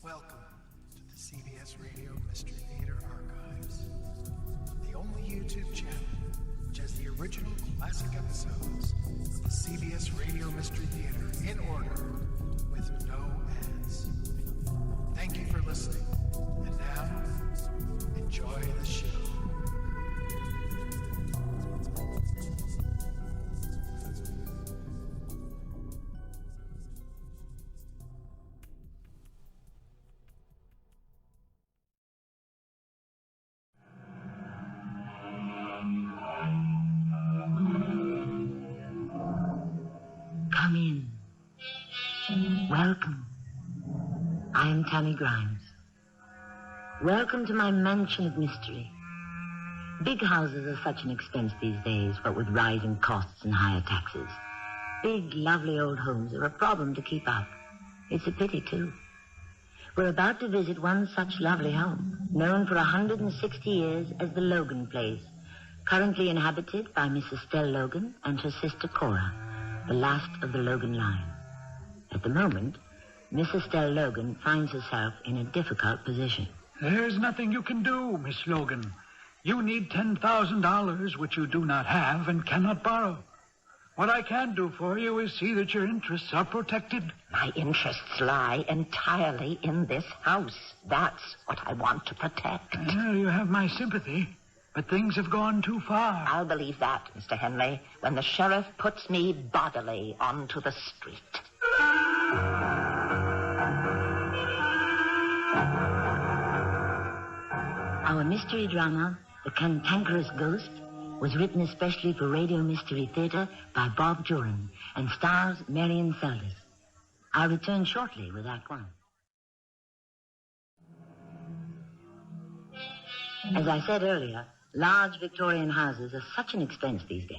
Welcome to the CBS Radio Mystery Theater Archives, the only YouTube channel which has the original classic episodes of the CBS Radio Mystery Theater in order with no ads. Thank you for listening, and now, enjoy the show. Come in. Welcome. I am Tammy Grimes. Welcome to my mansion of mystery. Big houses are such an expense these days, what with rising costs and higher taxes. Big, lovely old homes are a problem to keep up. It's a pity, too. We're about to visit one such lovely home, known for 160 years as the Logan Place, currently inhabited by Miss Estelle Logan and her sister Cora, the last of the Logan line. At the moment, Miss Estelle Logan finds herself in a difficult position. There's nothing you can do, Miss Logan. You need $10,000, which you do not have and cannot borrow. What I can do for you is see that your interests are protected. My interests lie entirely in this house. That's what I want to protect. Well, you have my sympathy, but things have gone too far. I'll believe that, Mr. Henley, when the sheriff puts me bodily onto the street. Our mystery drama, The Cantankerous Ghost, was written especially for Radio Mystery Theater by Bob Juhren and stars Marian Seldes. I'll return shortly with Act One. As I said earlier, large Victorian houses are such an expense these days.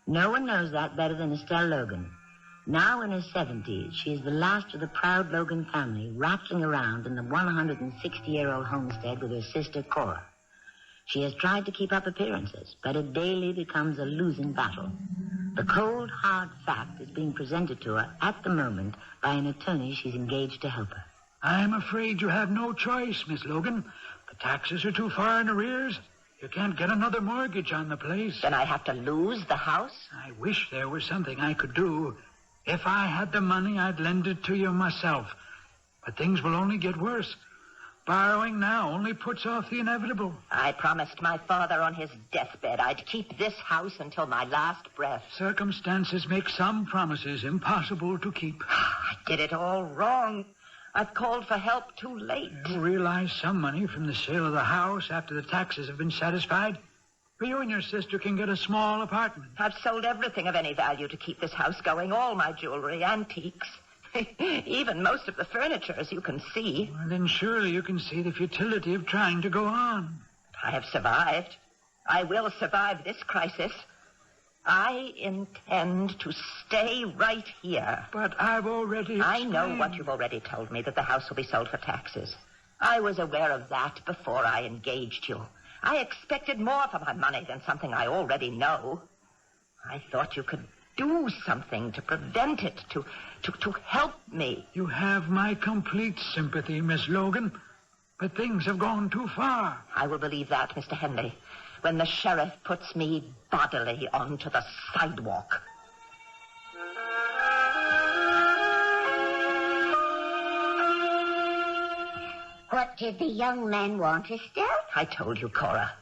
No one knows that better than Estelle Logan. Now in her 70s, she is the last of the proud Logan family rattling around in the 160-year-old homestead with her sister Cora. She has tried to keep up appearances, but it daily becomes a losing battle. The cold, hard fact is being presented to her at the moment by an attorney she's engaged to help her. I'm afraid you have no choice, Miss Logan. The taxes are too far in arrears. You can't get another mortgage on the place. Then I have to lose the house? I wish there was something I could do. If I had the money, I'd lend it to you myself. But things will only get worse. Borrowing now only puts off the inevitable. I promised my father on his deathbed I'd keep this house until my last breath. Circumstances make some promises impossible to keep. I did it all wrong. I've called for help too late. You realize some money from the sale of the house after the taxes have been satisfied? You and your sister can get a small apartment. I've sold everything of any value to keep this house going, all my jewelry, antiques, even most of the furniture, as you can see. Well, then surely you can see the futility of trying to go on. I have survived. I will survive this crisis. I intend to stay right here. But I've already I know what you've already told me, that the house will be sold for taxes. I was aware of that before I engaged you. I expected more for my money than something I already know. I thought you could do something to prevent it, to help me. You have my complete sympathy, Miss Logan, but things have gone too far. I will believe that, Mr. Henley, when the sheriff puts me bodily onto the sidewalk. What did the young man want, Estelle? I told you, Cora.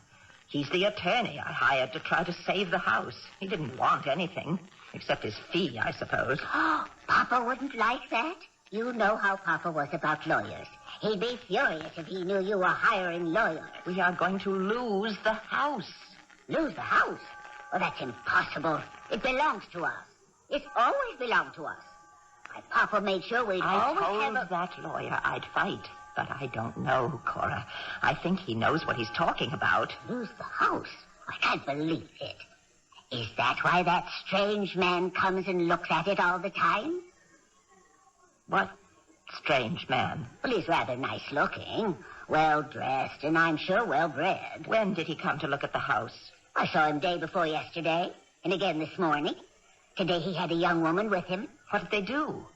He's the attorney I hired to try to save the house. He didn't want anything, except his fee, I suppose. Oh, Papa wouldn't like that. You know how Papa was about lawyers. He'd be furious if he knew you were hiring lawyers. We are going to lose the house. Lose the house? Well, that's impossible. It belongs to us. It's always belonged to us. My Papa made sure we'd always have told that lawyer I'd fight. But I don't know, Cora. I think he knows what he's talking about. Lose the house? I can't believe it. Is that why that strange man comes and looks at it all the time? What strange man? Well, he's rather nice looking, well-dressed, and I'm sure well-bred. When did he come to look at the house? I saw him day before yesterday, and again this morning. Today he had a young woman with him. What did they do?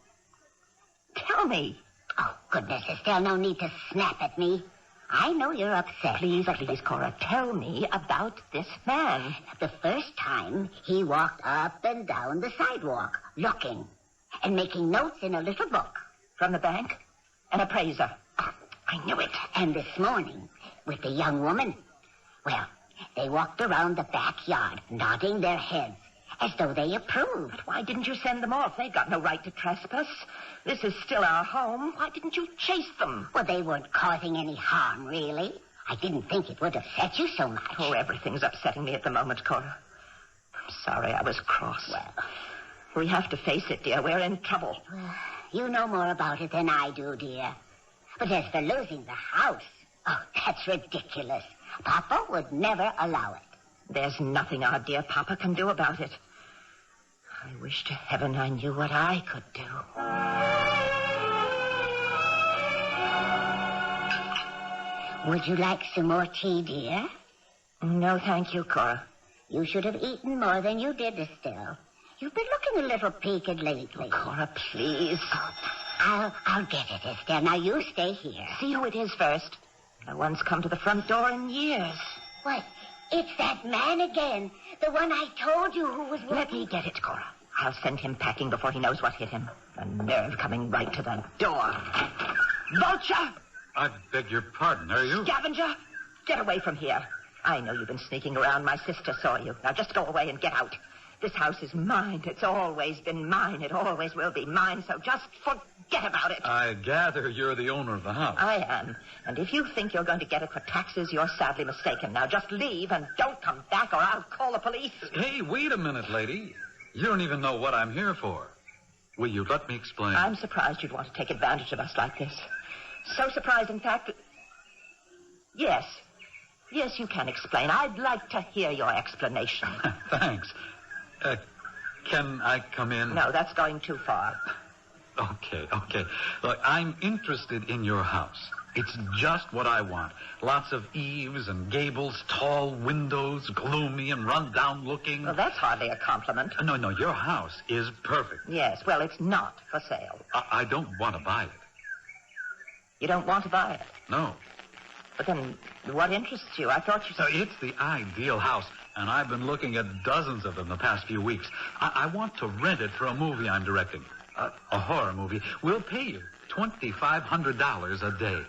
Tell me. Oh, goodness, Estelle, no need to snap at me. I know you're upset. Please, Cora, tell me about this man. The first time, he walked up and down the sidewalk, looking and making notes in a little book. From the bank? An appraiser. Oh, I knew it. And this morning, with the young woman, well, they walked around the backyard, nodding their heads, as though they approved. But why didn't you send them off? They've got no right to trespass. This is still our home. Why didn't you chase them? Well, they weren't causing any harm, really. I didn't think it would upset you so much. Oh, everything's upsetting me at the moment, Cora. I'm sorry I was cross. Well, we have to face it, dear. We're in trouble. You know more about it than I do, dear. But as for losing the house, oh, that's ridiculous. Papa would never allow it. There's nothing our dear Papa can do about it. I wish to heaven I knew what I could do. Would you like some more tea, dear? No, thank you, Cora. You should have eaten more than you did, Estelle. You've been looking a little peaked lately. Oh, Cora, please. Oh, I'll get it, Estelle. Now, you stay here. See who it is first. No one's come to the front door in years. What? It's that man again. The one I told you who was... Let me get it, Cora. I'll send him packing before he knows what hit him. The nerve coming right to the door. Vulture! I beg your pardon, are you? Scavenger! Get away from here. I know you've been sneaking around. My sister saw you. Now just go away and get out. This house is mine. It's always been mine. It always will be mine, so just forget about it. I gather you're the owner of the house. I am. And if you think you're going to get it for taxes, you're sadly mistaken. Now just leave and don't come back or I'll call the police. Hey, wait a minute, lady. You don't even know what I'm here for. Will you let me explain? I'm surprised you'd want to take advantage of us like this. So surprised, in fact, that... Yes. Yes, you can explain. I'd like to hear your explanation. Thanks. Can I come in? No, that's going too far. Okay. Look, I'm interested in your house. It's just what I want. Lots of eaves and gables, tall windows, gloomy and run-down looking. Well, that's hardly a compliment. No, your house is perfect. Yes, well, it's not for sale. I don't want to buy it. You don't want to buy it? No. But then, what interests you? I thought you said... It's the ideal house, and I've been looking at dozens of them the past few weeks. I want to rent it for a movie I'm directing. A horror movie. We'll pay you $2,500 a day.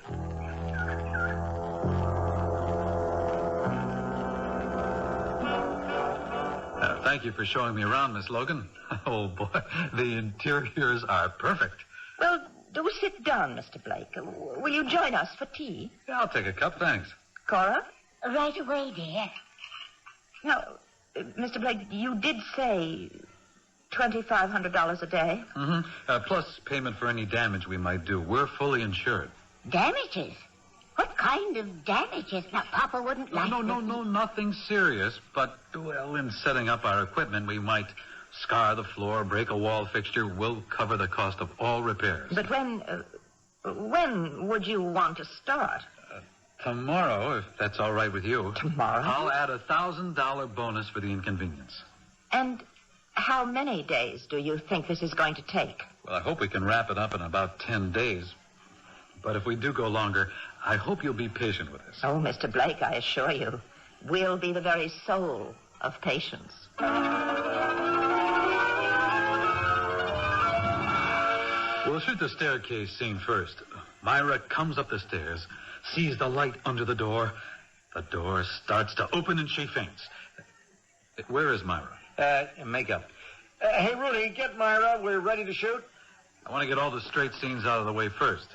Thank you for showing me around, Miss Logan. Oh, boy, the interiors are perfect. Well, do sit down, Mr. Blake. Will you join us for tea? Yeah, I'll take a cup, thanks. Cora? Right away, dear. Now, Mr. Blake, you did say $2,500 a day? Mm-hmm. Plus payment for any damage we might do. We're fully insured. Damages? What kind of damages? Now, Papa wouldn't like... No, nothing serious. But, well, in setting up our equipment, we might scar the floor, break a wall fixture. We'll cover the cost of all repairs. But when would you want to start? Tomorrow, if that's all right with you. Tomorrow? I'll add a $1,000 bonus for the inconvenience. And how many days do you think this is going to take? Well, I hope we can wrap it up in about 10 days. But if we do go longer, I hope you'll be patient with us. Oh, Mr. Blake, I assure you, we'll be the very soul of patience. We'll shoot the staircase scene first. Myra comes up the stairs, sees the light under the door. The door starts to open and she faints. Where is Myra? Makeup. Hey, Rudy, get Myra. We're ready to shoot. I want to get all the straight scenes out of the way first.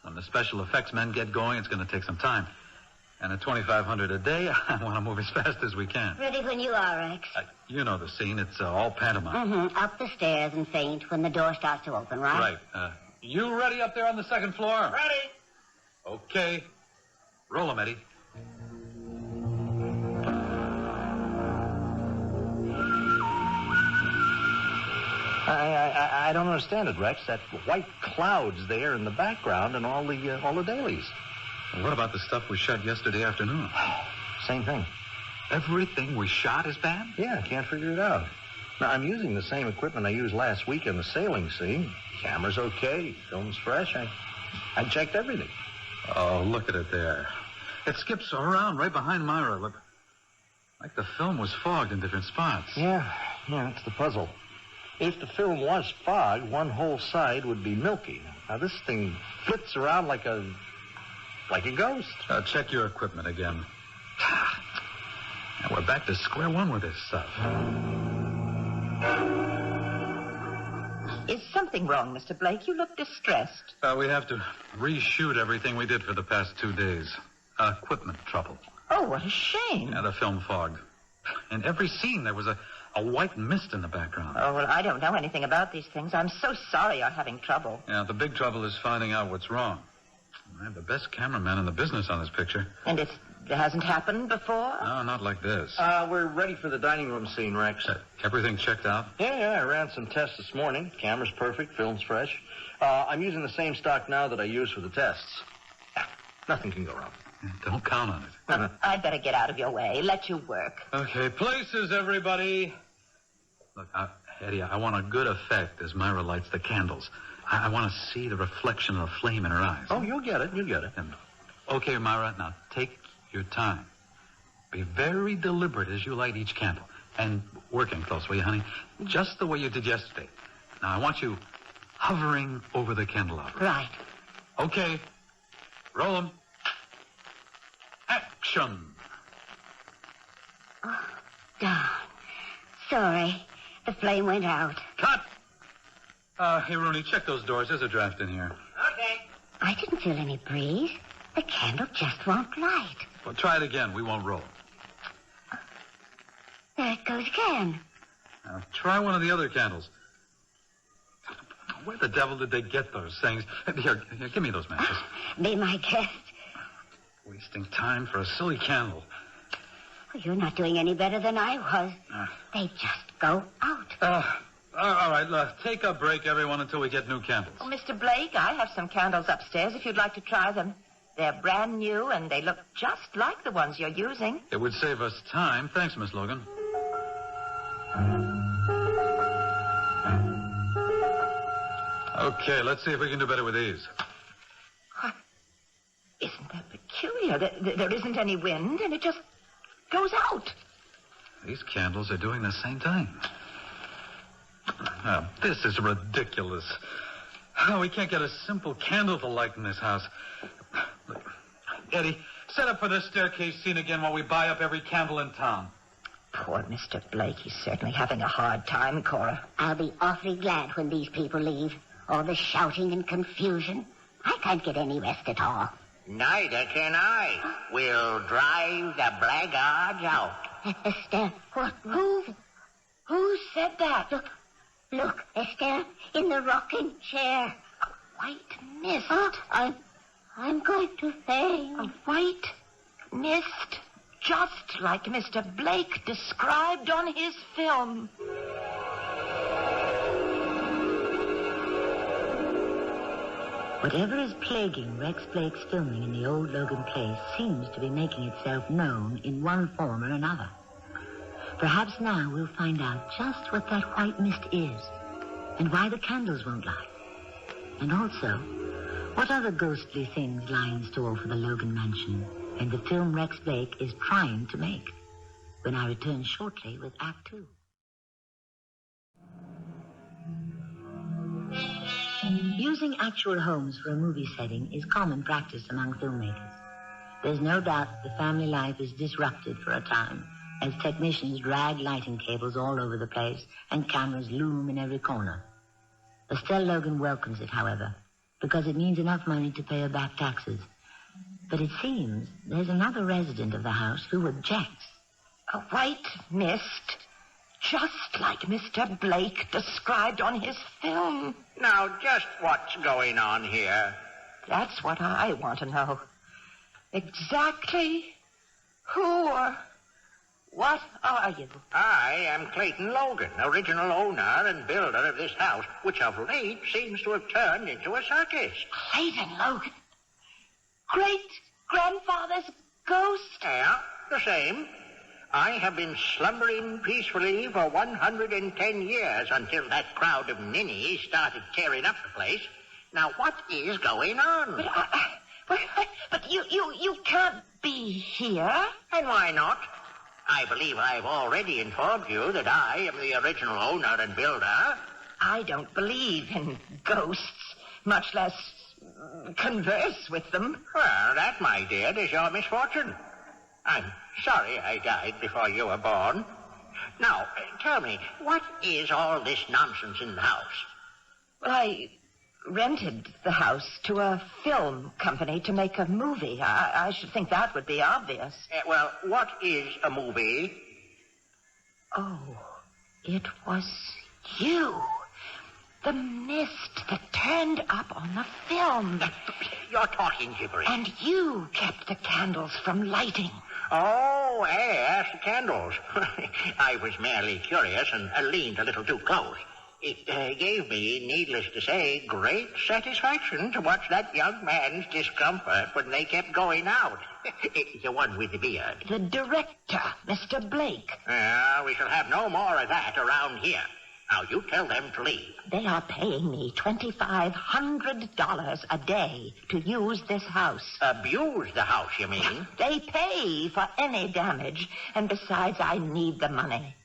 When the special effects men get going, it's going to take some time. And at $2,500 a day, I want to move as fast as we can. Ready when you are, Rex. You know the scene. It's all pantomime. Mm-hmm. Up the stairs and faint when the door starts to open, right? Right. You ready up there on the second floor? Ready. Okay. Roll 'em, Eddie. I don't understand it, Rex. That white cloud's there in the background and all the dailies. And what about the stuff we shot yesterday afternoon? Same thing. Everything we shot is bad? Yeah, I can't figure it out. Now, I'm using the same equipment I used last week in the sailing scene. Camera's okay. Film's fresh. I checked everything. Oh, look at it there. It skips around right behind Myra. Look, like the film was fogged in different spots. Yeah, that's the puzzle. If the film was fogged, one whole side would be milky. Now, this thing flits around like a ghost. Check your equipment again. Now we're back to square one with this stuff. Is something wrong, Mr. Blake? You look distressed. We have to reshoot everything we did for the past 2 days. Equipment trouble. Oh, what a shame. Yeah, the film fogged. In every scene, there was a white mist in the background. Oh, well, I don't know anything about these things. I'm so sorry you're having trouble. Yeah, the big trouble is finding out what's wrong. I have the best cameraman in the business on this picture. And it hasn't happened before? No, not like this. We're ready for the dining room scene, Rex. Everything checked out? Yeah, I ran some tests this morning. Camera's perfect, film's fresh. I'm using the same stock now that I used for the tests. Nothing can go wrong. Don't count on it. Well, I'd better get out of your way. Let you work. Okay, places, everybody. Look, Eddie, I want a good effect as Myra lights the candles. I want to see the reflection of the flame in her eyes. Oh, you'll get it. And, okay, Myra, now take your time. Be very deliberate as you light each candle. And work in close, will you, honey? Just the way you did yesterday. Now, I want you hovering over the candelabra. Right. Okay. Roll 'em. Action. Oh, darn. Sorry. The flame went out. Cut. Hey, Rooney, check those doors. There's a draft in here. Okay. I didn't feel any breeze. The candle just won't light. Well, try it again. We won't roll. There it goes again. Now, try one of the other candles. Where the devil did they get those things? Here, give me those matches. Be my guest. Wasting time for a silly candle. Well, you're not doing any better than I was. They just go out. All right, take a break, everyone, until we get new candles. Oh, Mr. Blake, I have some candles upstairs if you'd like to try them. They're brand new, and they look just like the ones you're using. It would save us time. Thanks, Miss Logan. Okay, let's see if we can do better with these. Isn't that peculiar? There isn't any wind, and it just goes out. These candles are doing the same thing. This is ridiculous. We can't get a simple candle to light in this house. Eddie, set up for this staircase scene again while we buy up every candle in town. Poor Mr. Blake. He's certainly having a hard time, Cora. I'll be awfully glad when these people leave. All the shouting and confusion. I can't get any rest at all. Neither can I. We'll drive the blackguards out. Estelle, what? Who said that? Look, Estelle, in the rocking chair. A white mist. I'm going to faint. A white mist, just like Mr. Blake described on his film. Whatever is plaguing Rex Blake's filming in the old Logan place seems to be making itself known in one form or another. Perhaps now we'll find out just what that white mist is and why the candles won't light. And also, what other ghostly things lie in store for the Logan mansion and the film Rex Blake is trying to make, when I return shortly with Act 2. Using actual homes for a movie setting is common practice among filmmakers. There's no doubt the family life is disrupted for a time as technicians drag lighting cables all over the place and cameras loom in every corner. Estelle Logan welcomes it, however, because it means enough money to pay her back taxes. But it seems there's another resident of the house who objects. A white mist, just like Mr. Blake described on his film. Now, just what's going on here? That's what I want to know. Exactly who or what are you? I am Clayton Logan, original owner and builder of this house, which of late seems to have turned into a circus. Clayton Logan? Great-grandfather's ghost? Yeah, the same. I have been slumbering peacefully for 110 years until that crowd of ninnies started tearing up the place. Now, what is going on? But you can't be here. And why not? I believe I've already informed you that I am the original owner and builder. I don't believe in ghosts, much less converse with them. Well, that, my dear, is your misfortune. I'm sorry I died before you were born. Now, tell me, what is all this nonsense in the house? Well, I rented the house to a film company to make a movie. I should think that would be obvious. Well, what is a movie? Oh, it was you. The mist that turned up on the film. You're talking gibberish. And you kept the candles from lighting. Oh, yes, candles. I was merely curious and leaned a little too close. It gave me, needless to say, great satisfaction to watch that young man's discomfort when they kept going out. The one with the beard. The director, Mr. Blake. We shall have no more of that around here. Now, you tell them to leave. They are paying me $2,500 a day to use this house. Abuse the house, you mean? They pay for any damage, and besides, I need the money.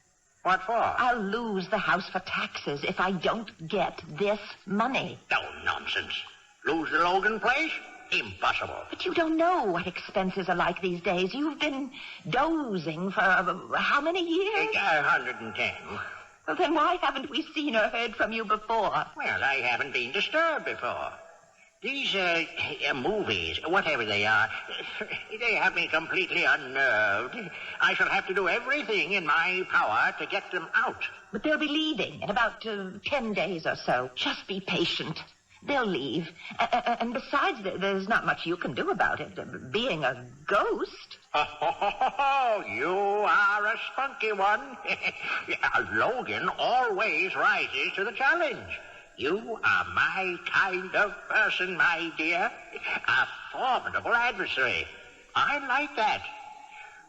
What for? I'll lose the house for taxes if I don't get this money. No nonsense. Lose the Logan place? Impossible. But you don't know what expenses are like these days. You've been dozing for how many years? 110. Well, then why haven't we seen or heard from you before? Well, I haven't been disturbed before. These movies, whatever they are, they have me completely unnerved. I shall have to do everything in my power to get them out. But they'll be leaving in about 10 days or so. Just be patient. They'll leave. And besides, there's not much you can do about it. Being a ghost. You are a spunky one. Logan always rises to the challenge. You are my kind of person, my dear. A formidable adversary. I like that.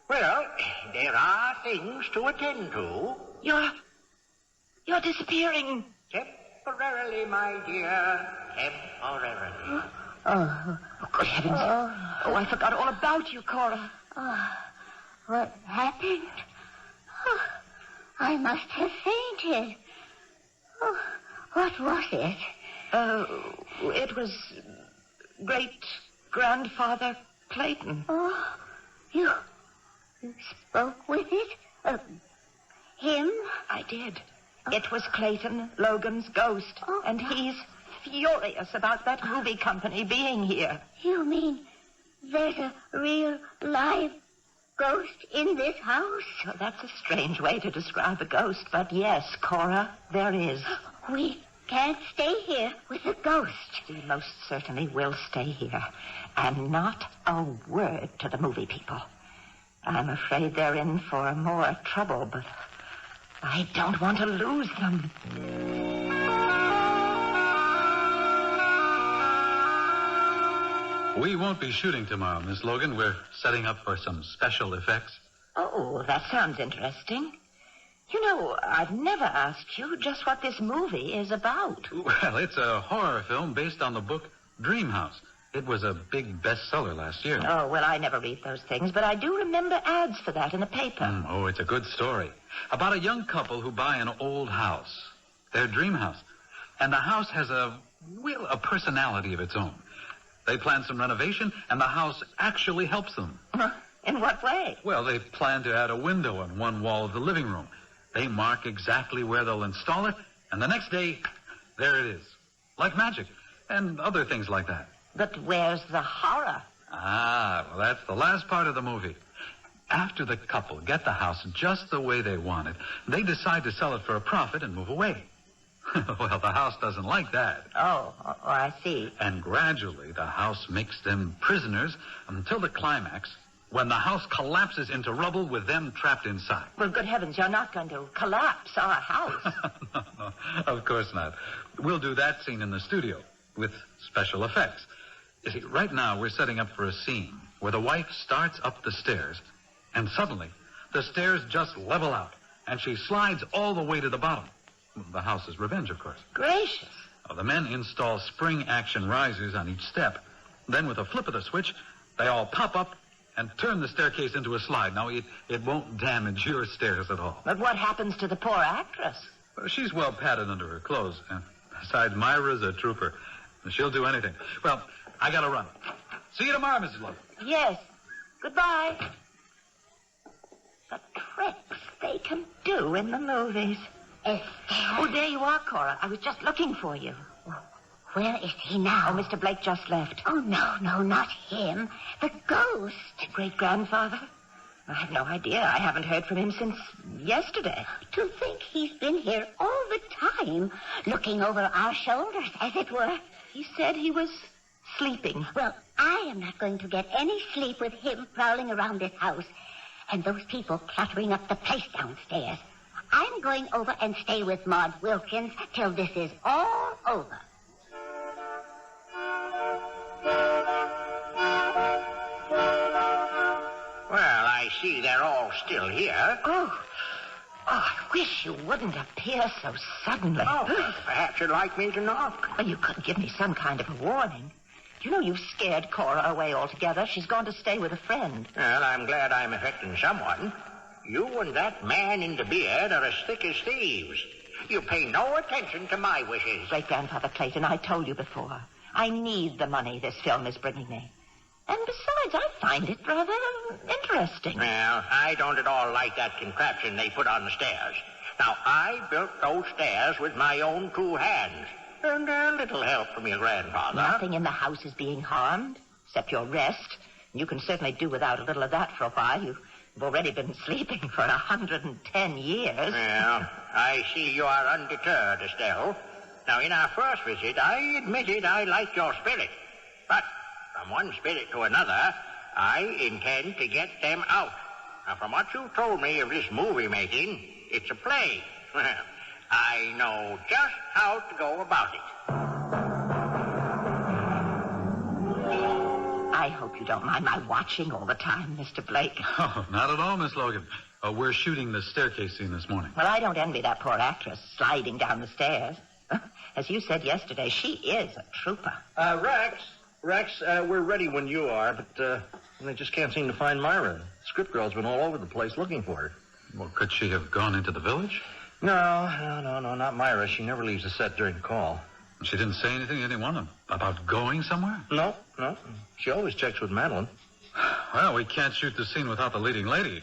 Well, there are things to attend to. You're disappearing. Temporarily, my dear. Temporarily. Oh, good heavens. Oh, I forgot all about you, Cora. What happened? Oh, I must have fainted. Oh, what was it? It was great-grandfather Clayton. Oh, you spoke with it? Him? I did. It was Clayton, Logan's ghost, and he's furious about that movie company being here. You mean there's a real live ghost in this house? Well, that's a strange way to describe a ghost, but yes, Cora, there is. We can't stay here with a ghost. We most certainly will stay here, and not a word to the movie people. I'm afraid they're in for more trouble, but I don't want to lose them. We won't be shooting tomorrow, Miss Logan. We're setting up for some special effects. Oh, that sounds interesting. You know, I've never asked you just what this movie is about. Well, it's a horror film based on the book Dreamhouse. It was a big bestseller last year. Oh, well, I never read those things, but I do remember ads for that in the paper. Oh, it's a good story. About a young couple who buy an old house. Their dream house. And the house has a personality of its own. They plan some renovation, and the house actually helps them. In what way? Well, they plan to add a window on one wall of the living room. They mark exactly where they'll install it, and the next day, there it is. Like magic, and other things like that. But where's the horror? Well, that's the last part of the movie. After the couple get the house just the way they want it, they decide to sell it for a profit and move away. Well, the house doesn't like that. Oh, I see. And gradually, the house makes them prisoners until the climax, when the house collapses into rubble with them trapped inside. Well, good heavens, you're not going to collapse our house. No, of course not. We'll do that scene in the studio with special effects. You see, right now we're setting up for a scene where the wife starts up the stairs, and suddenly the stairs just level out, and she slides all the way to the bottom. The house's revenge, of course. Gracious. The men install spring-action risers on each step. Then, with a flip of the switch, they all pop up and turn the staircase into a slide. Now, it won't damage your stairs at all. But what happens to the poor actress? Well, she's well padded under her clothes. Besides, Myra's a trooper. She'll do anything. Well, I gotta run. See you tomorrow, Mrs. Logan. Yes. Goodbye. The tricks they can do in the movies. Oh, there you are, Cora. I was just looking for you. Where is he now? Oh, Mr. Blake just left. Oh, no, not him. The ghost. The great-grandfather? I have no idea. I haven't heard from him since yesterday. To think he's been here all the time, looking over our shoulders, as it were. He said he was sleeping. Well, I am not going to get any sleep with him prowling around this house and those people cluttering up the place downstairs. I'm going over and stay with Maud Wilkins till this is all over. Well, I see they're all still here. Oh, I wish you wouldn't appear so suddenly. Oh, perhaps you'd like me to knock. Well, you could give me some kind of a warning. You know you've scared Cora away altogether. She's gone to stay with a friend. Well, I'm glad I'm affecting someone. You and that man in the beard are as thick as thieves. You pay no attention to my wishes. Great-grandfather Clayton, I told you before. I need the money this film is bringing me. And besides, I find it rather interesting. Well, I don't at all like that contraption they put on the stairs. Now, I built those stairs with my own two hands. And a little help from your grandfather. Nothing in the house is being harmed, except your rest. You can certainly do without a little of that for a while. You've already been sleeping for 110 years. Well, I see you are undeterred, Estelle. Now, in our first visit, I admitted I liked your spirit. But from one spirit to another, I intend to get them out. Now, from what you told me of this movie making, it's a play. I know just how to go about it. I hope you don't mind my watching all the time, Mr. Blake. Oh, not at all, Miss Logan. We're shooting the staircase scene this morning. Well, I don't envy that poor actress sliding down the stairs. As you said yesterday, she is a trooper. Rex, we're ready when you are, but they just can't seem to find Myra. The script girl's been all over the place looking for her. Well, could she have gone into the village? No, not Myra. She never leaves the set during the call. She didn't say anything to anyone about going somewhere? No. She always checks with Madeline. Well, we can't shoot the scene without the leading lady.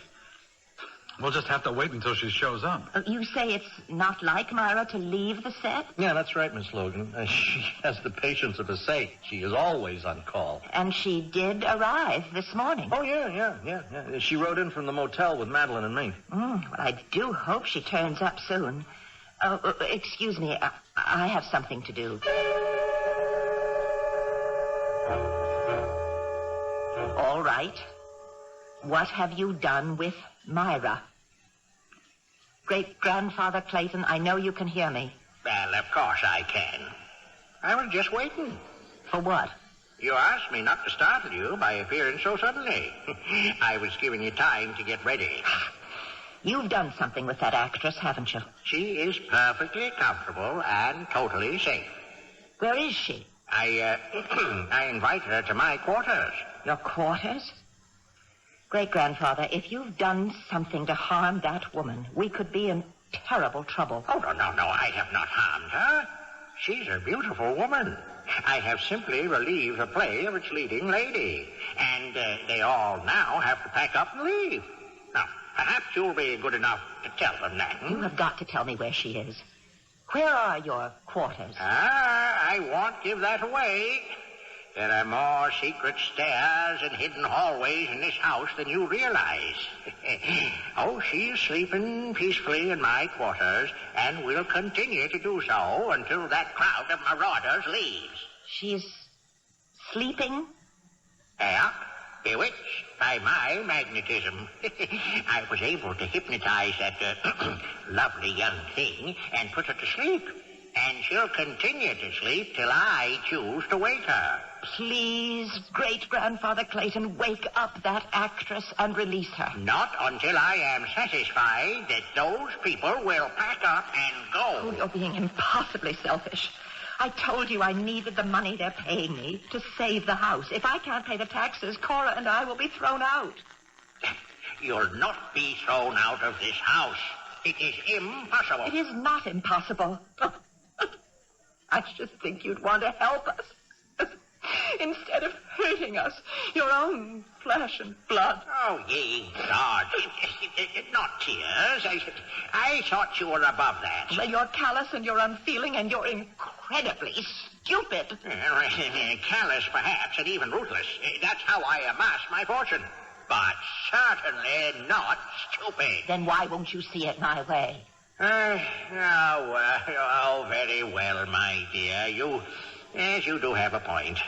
We'll just have to wait until she shows up. You say it's not like Myra to leave the set? Yeah, that's right, Miss Logan. She has the patience of a saint. She is always on call. And she did arrive this morning. Oh, yeah. She rode in from the motel with Madeline and me. Well, I do hope she turns up soon. Excuse me, I have something to do. All right. What have you done with Myra? Great-grandfather Clayton, I know you can hear me. Well, of course I can. I was just waiting. For what? You asked me not to startle you by appearing so suddenly. I was giving you time to get ready. You've done something with that actress, haven't you? She is perfectly comfortable and totally safe. Where is she? I invited her to my quarters. Your quarters? Great-grandfather, if you've done something to harm that woman, we could be in terrible trouble. Oh, no, I have not harmed her. She's a beautiful woman. I have simply relieved the play of its leading lady. And they all now have to pack up and leave. Now, perhaps you'll be good enough to tell them that. You have got to tell me where she is. Where are your quarters? I won't give that away. There are more secret stairs and hidden hallways in this house than you realize. Oh, she's sleeping peacefully in my quarters and will continue to do so until that crowd of marauders leaves. She's sleeping? Yeah, bewitched by my magnetism. I was able to hypnotize that lovely young thing and put her to sleep. And she'll continue to sleep till I choose to wake her. Please, great-grandfather Clayton, wake up that actress and release her. Not until I am satisfied that those people will pack up and go. Oh, you're being impossibly selfish. I told you I needed the money they're paying me to save the house. If I can't pay the taxes, Cora and I will be thrown out. You'll not be thrown out of this house. It is impossible. It is not impossible. I should think you'd want to help us. Instead of hurting us, your own flesh and blood. Oh, ye gods. Not tears. I thought you were above that. Well, you're callous and you're unfeeling and you're incredibly stupid. Callous, perhaps, and even ruthless. That's how I amass my fortune. But certainly not stupid. Then why won't you see it my way? Very well, my dear. You do have a point.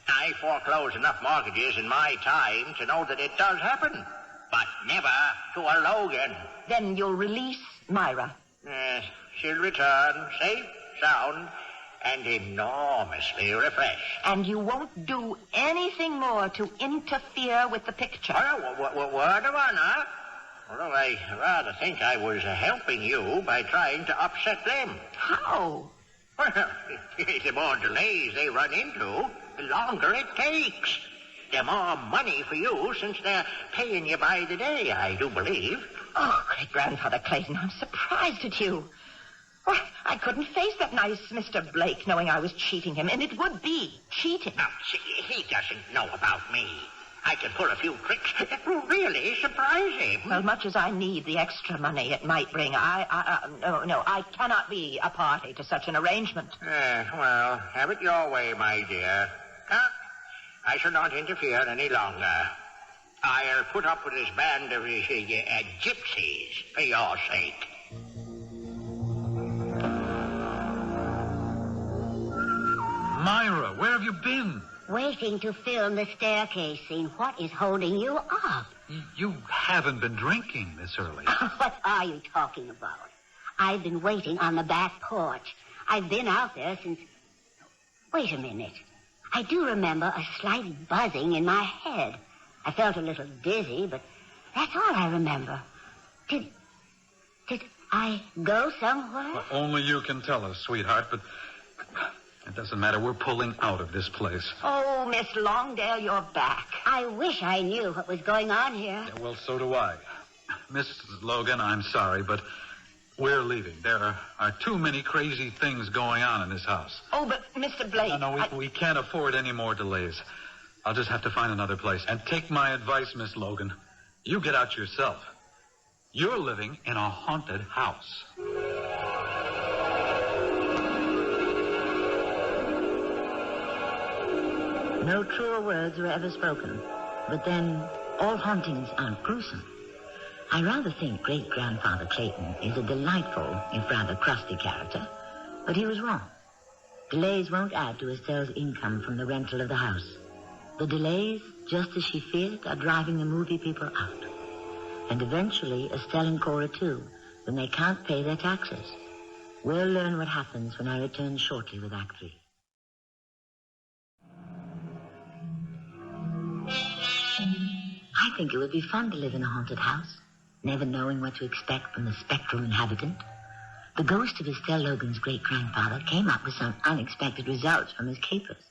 I foreclose enough mortgages in my time to know that it does happen. But never to a Logan. Then you'll release Myra. She'll return safe, sound, and enormously refreshed. And you won't do anything more to interfere with the picture. Word of honor. Although I rather think I was helping you by trying to upset them. How? Well, the more delays they run into, the longer it takes. The more money for you since they're paying you by the day, I do believe. Oh, Great-Grandfather Clayton, I'm surprised at you. Well, I couldn't face that nice Mr. Blake knowing I was cheating him, and it would be cheating. Now, see, he doesn't know about me. I can pull a few tricks that will really surprise him. Well, much as I need the extra money it might bring, I cannot be a party to such an arrangement. Well, have it your way, my dear. I shall not interfere any longer. I'll put up with this band of gypsies for your sake. Myra, where have you been? Waiting to film the staircase scene. What is holding you up? You haven't been drinking this early. What are you talking about? I've been waiting on the back porch. I've been out there since... Wait a minute. I do remember a slight buzzing in my head. I felt a little dizzy, but that's all I remember. Did I go somewhere? Well, only you can tell us, sweetheart, but it doesn't matter. We're pulling out of this place. Oh, Miss Longdale, you're back. I wish I knew what was going on here. Yeah, well, so do I. Miss Logan, I'm sorry, but we're leaving. There are too many crazy things going on in this house. Oh, but Mr. Blake... No, we can't afford any more delays. I'll just have to find another place. And take my advice, Miss Logan. You get out yourself. You're living in a haunted house. No truer words were ever spoken. But then, all hauntings aren't gruesome. I rather think Great-Grandfather Clayton is a delightful, if rather crusty character. But he was wrong. Delays won't add to Estelle's income from the rental of the house. The delays, just as she feared, are driving the movie people out. And eventually, Estelle and Cora too, when they can't pay their taxes. We'll learn what happens when I return shortly with Act 3. I think it would be fun to live in a haunted house, never knowing what to expect from the spectral inhabitant. The ghost of Estelle Logan's great-grandfather came up with some unexpected results from his capers.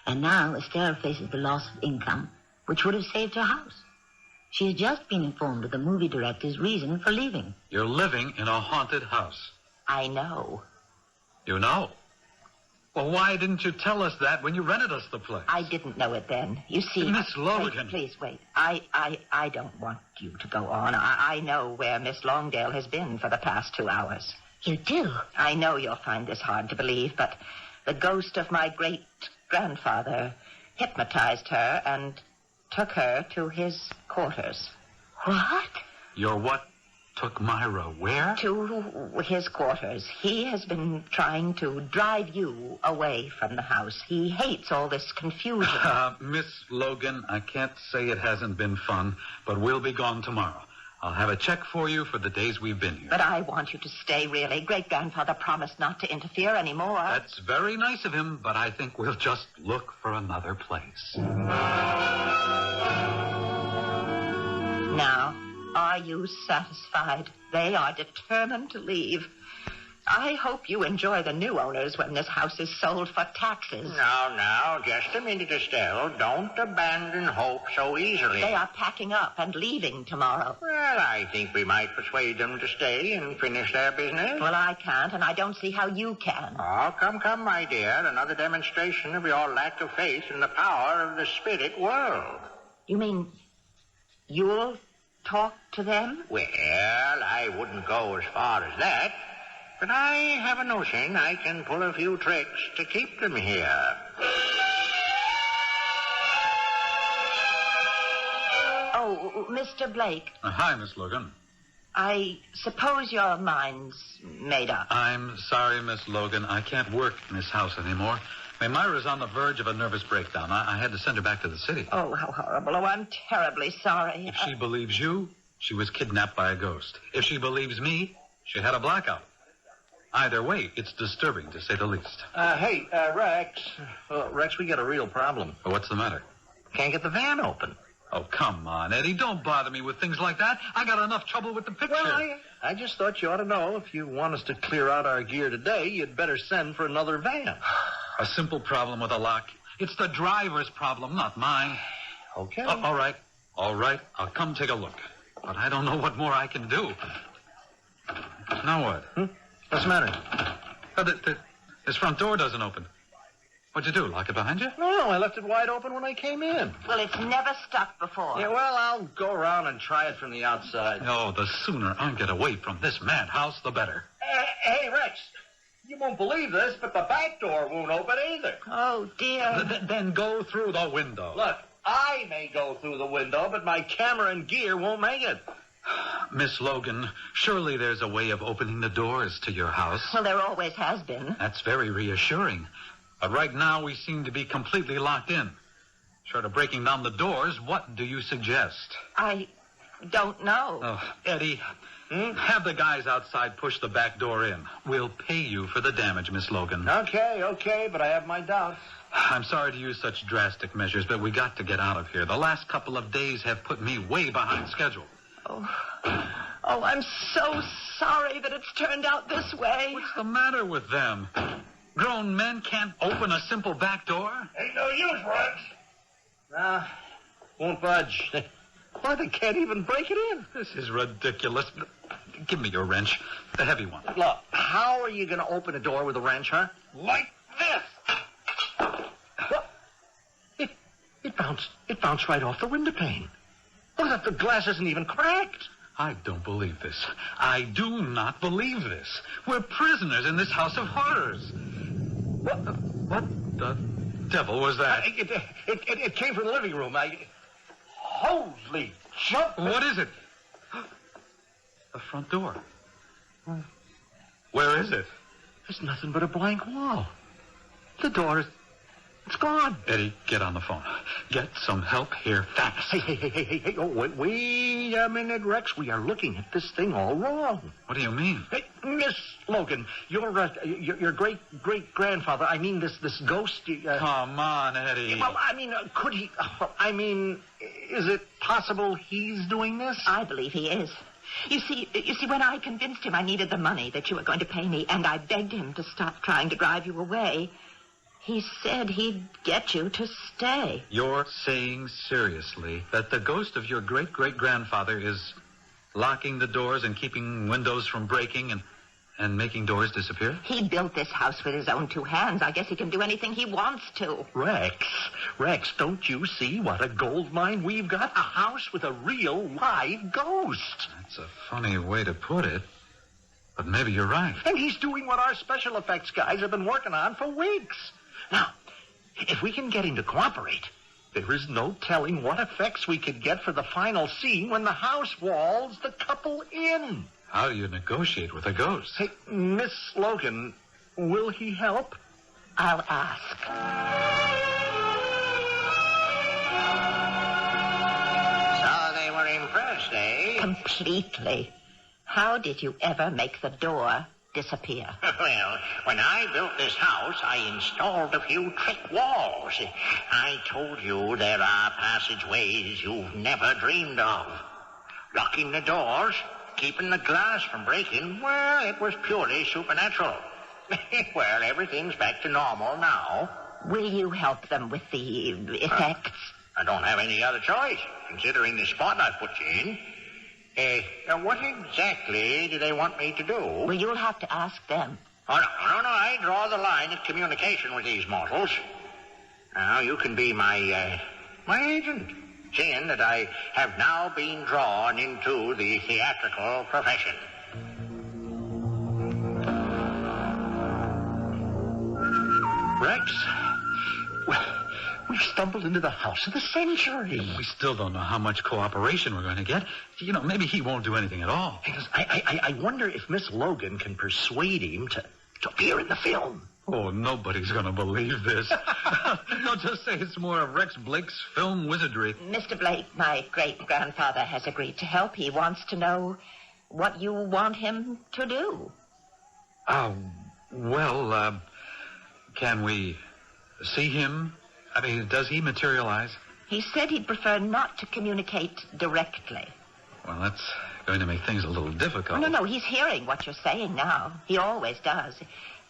And now Estelle faces the loss of income, which would have saved her house. She has just been informed of the movie director's reason for leaving. You're living in a haunted house. I know. You know? Well, why didn't you tell us that when you rented us the place? I didn't know it then. You see... Miss Logan. Please, wait. I don't want you to go on. I know where Miss Longdale has been for the past 2 hours. You do? I know you'll find this hard to believe, but the ghost of my great-grandfather hypnotized her and took her to his quarters. What? Your what took Myra where? To his quarters. He has been trying to drive you away from the house. He hates all this confusion. Miss Logan, I can't say it hasn't been fun, but we'll be gone tomorrow. I'll have a check for you for the days we've been here. But I want you to stay, really. Great-grandfather promised not to interfere anymore. That's very nice of him, but I think we'll just look for another place. Now, are you satisfied? They are determined to leave. I hope you enjoy the new owners when this house is sold for taxes. Now, just a minute, Estelle. Don't abandon hope so easily. They are packing up and leaving tomorrow. Well, I think we might persuade them to stay and finish their business. Well, I can't, and I don't see how you can. Oh, come, my dear. Another demonstration of your lack of faith in the power of the spirit world. You mean you'll talk to them? Well, I wouldn't go as far as that. But I have a notion I can pull a few tricks to keep them here. Oh, Mr. Blake. Hi, Miss Logan. I suppose your mind's made up. I'm sorry, Miss Logan. I can't work in this house anymore. Myra's on the verge of a nervous breakdown. I had to send her back to the city. Oh, how horrible. Oh, I'm terribly sorry. If she believes you, she was kidnapped by a ghost. If she believes me, she had a blackout. Either way, it's disturbing, to say the least. Hey, Rex. Rex, we got a real problem. Well, what's the matter? Can't get the van open. Oh, come on, Eddie. Don't bother me with things like that. I got enough trouble with the picture. Well, I just thought you ought to know if you want us to clear out our gear today, you'd better send for another van. A simple problem with a lock. It's the driver's problem, not mine. Okay. All right. I'll come take a look. But I don't know what more I can do. Now what? What's the matter? This front door doesn't open. What'd you do, lock it behind you? No, I left it wide open when I came in. Well, it's never stuck before. Yeah, well, I'll go around and try it from the outside. Oh, the sooner I get away from this madhouse, the better. Hey, Rex, you won't believe this, but the back door won't open either. Oh, dear. Then go through the window. Look, I may go through the window, but my camera and gear won't make it. Miss Logan, surely there's a way of opening the doors to your house. Well, there always has been. That's very reassuring. But right now, we seem to be completely locked in. Short of breaking down the doors, what do you suggest? I don't know. Oh, Eddie, have the guys outside push the back door in. We'll pay you for the damage, Miss Logan. Okay, but I have my doubts. I'm sorry to use such drastic measures, but we got to get out of here. The last couple of days have put me way behind schedule. Oh, I'm so sorry that it's turned out this way. What's the matter with them? Grown men can't open a simple back door? Ain't no use, Rex. Nah, won't budge. Why, they can't even break it in. This is ridiculous. Give me your wrench, the heavy one. Look, how are you going to open a door with a wrench, huh? Like this. What? It bounced right off the window pane. Oh, the glass isn't even cracked. I don't believe this. I do not believe this. We're prisoners in this house of horrors. What the devil was that? It came from the living room. Holy jump. What is it? The front door. Where is it? There's nothing but a blank wall. The door it's gone. Eddie, get on the phone. Get some help here fast. Hey. Oh, wait a minute, Rex. We are looking at this thing all wrong. What do you mean? Hey, Miss Logan, your great-grandfather, I mean, this ghost... Come on, Eddie. Well, I mean, could he... is it possible he's doing this? I believe he is. You see, when I convinced him I needed the money that you were going to pay me, and I begged him to stop trying to drive you away, he said he'd get you to stay. You're saying seriously that the ghost of your great-great-grandfather is locking the doors and keeping windows from breaking and making doors disappear? He built this house with his own two hands. I guess he can do anything he wants to. Rex, don't you see what a gold mine we've got? A house with a real live ghost. That's a funny way to put it, but maybe you're right. And he's doing what our special effects guys have been working on for weeks. Now, if we can get him to cooperate, there is no telling what effects we could get for the final scene when the house walls the couple in. How do you negotiate with a ghost? Hey, Miss Logan, will he help? I'll ask. So they were impressed, eh? Completely. How did you ever make the door disappear? Well, when I built this house, I installed a few trick walls. I told you there are passageways you've never dreamed of. Locking the doors keeping the glass from breaking, well, it was purely supernatural. Well, everything's back to normal now. Will you help them with the effects? I don't have any other choice, considering the spot I put you in. What exactly do they want me to do? Well, you'll have to ask them. Oh, no. I draw the line at communication with these mortals. Now, you can be my agent, seeing that I have now been drawn into the theatrical profession. Rex, well, we've stumbled into the house of the century. We still don't know how much cooperation we're going to get. You know, maybe he won't do anything at all. Because I wonder if Miss Logan can persuade him to appear in the film. Oh, nobody's going to believe this. No, just say it's more of Rex Blake's film wizardry. Mr. Blake, my great-grandfather has agreed to help. He wants to know what you want him to do. Can we see him? I mean, does he materialize? He said he'd prefer not to communicate directly. Well, that's going to make things a little difficult. No, he's hearing what you're saying now. He always does.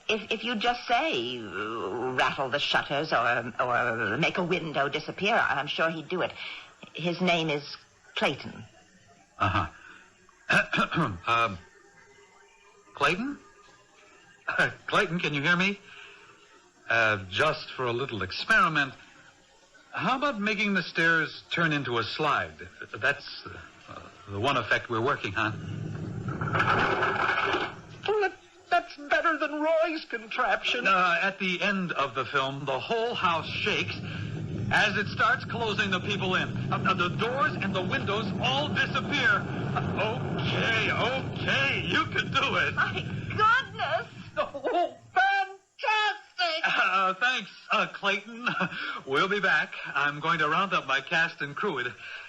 If you just say, rattle the shutters or make a window disappear, I'm sure he'd do it. His name is Clayton. Uh-huh. Clayton? Clayton, can you hear me? Just for a little experiment, how about making the stairs turn into a slide? That's the one effect we're working on. Well, that's better than Roy's contraption. At the end of the film, the whole house shakes as it starts closing the people in. The doors and the windows all disappear. Okay, you can do it. My goodness! Oh, fantastic! Thanks, Clayton. We'll be back. I'm going to round up my cast and crew.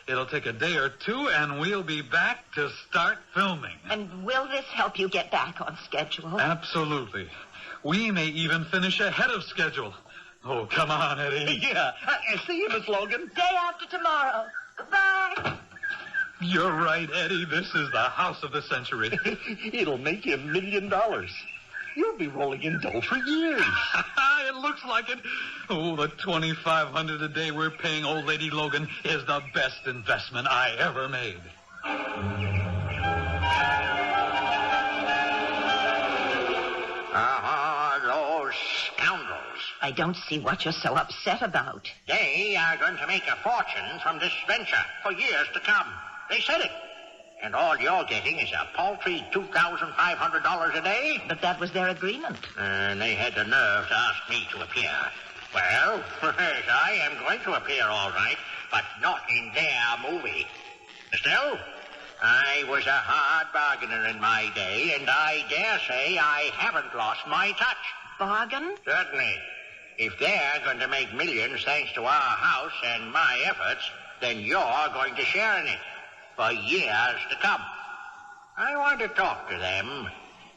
It'll take a day or two, and we'll be back to start filming. And will this help you get back on schedule? Absolutely. We may even finish ahead of schedule. Oh, come on, Eddie. Yeah. See you, Miss Logan. Day after tomorrow. Goodbye. You're right, Eddie. This is the house of the century. It'll make you $1 million. You'll be rolling in dough for years. It looks like it. Oh, the $2,500 a day we're paying old lady Logan is the best investment I ever made. Those scoundrels. I don't see what you're so upset about. They are going to make a fortune from this venture for years to come. They said it. And all you're getting is a paltry $2,500 a day? But that was their agreement. And they had the nerve to ask me to appear. Well, I am going to appear all right, but not in their movie. Still, I was a hard bargainer in my day, and I dare say I haven't lost my touch. Bargain? Certainly. If they're going to make millions thanks to our house and my efforts, then you're going to share in it for years to come. I want to talk to them.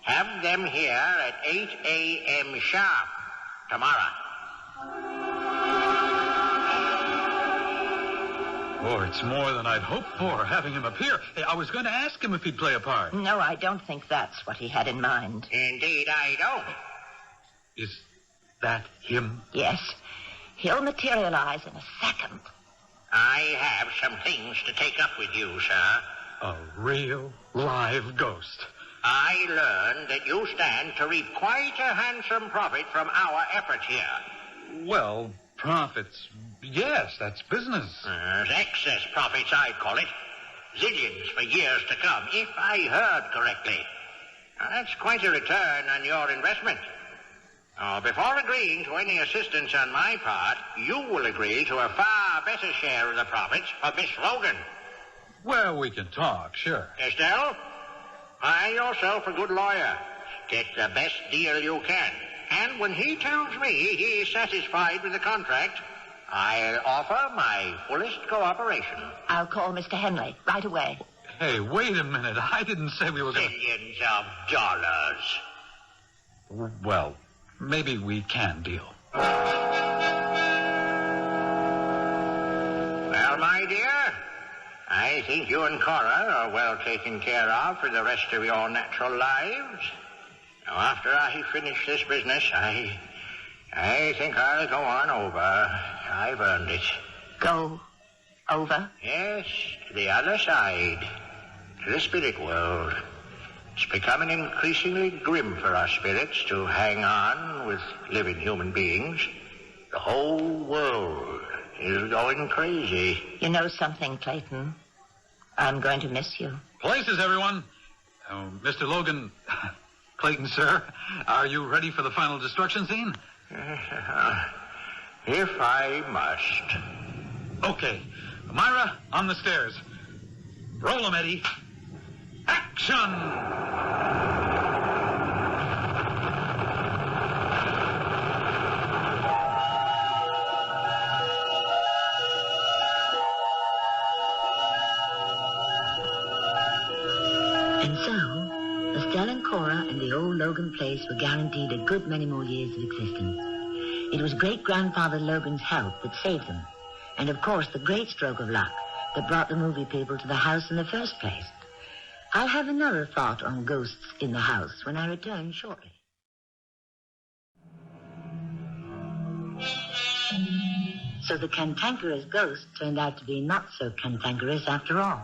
Have them here at 8 a.m. sharp tomorrow. Oh, it's more than I'd hoped for, having him appear. Hey, I was going to ask him if he'd play a part. No, I don't think that's what he had in mind. Indeed, I don't. Is that him? Yes. He'll materialize in a second. I have some things to take up with you, sir. A real live ghost. I learned that you stand to reap quite a handsome profit from our efforts here. Well, profits, yes, that's business. Excess profits, I'd call it. Zillions for years to come, if I heard correctly. Now, that's quite a return on your investment. Before agreeing to any assistance on my part, you will agree to a far better share of the profits for Miss Logan. Well, we can talk, sure. Estelle, find yourself a good lawyer. Get the best deal you can. And when he tells me he's satisfied with the contract, I'll offer my fullest cooperation. I'll call Mr. Henley right away. Hey, wait a minute. I didn't say we were going to... Millions of dollars. Well, maybe we can deal. Well, my dear, I think you and Cora are well taken care of for the rest of your natural lives. Now, after I finish this business, I think I'll go on over. I've earned it. Go over? Yes, to the other side, to the spirit world. It's becoming increasingly grim for our spirits to hang on with living human beings. The whole world is going crazy. You know something, Clayton? I'm going to miss you. Places, everyone. Mr. Logan, Clayton, sir, are you ready for the final destruction scene? If I must. Okay. Myra, on the stairs. Roll 'em, Eddie. Action! And so, Estelle and Cora and the old Logan place were guaranteed a good many more years of existence. It was great-grandfather Logan's health that saved them, and of course the great stroke of luck that brought the movie people to the house in the first place. I'll have another thought on ghosts in the house when I return shortly. So the cantankerous ghost turned out to be not so cantankerous after all.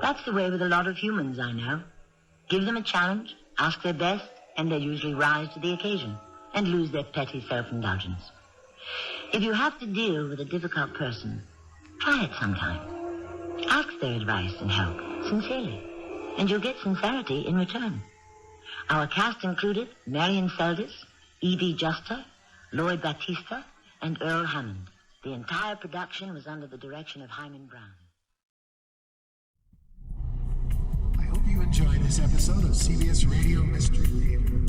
That's the way with a lot of humans I know. Give them a challenge, ask their best, and they usually rise to the occasion and lose their petty self-indulgence. If you have to deal with a difficult person, try it sometime. Ask their advice and help, sincerely, and you'll get sincerity in return. Our cast included Marian Seldes, Evie Juster, Lloyd Battista, and Earl Hammond. The entire production was under the direction of Hammond Brown. I hope you enjoyed this episode of CBS Radio Mystery Theater.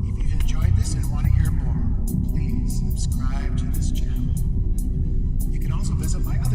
If you've enjoyed this and want to hear more, please subscribe to this channel. You can also visit my other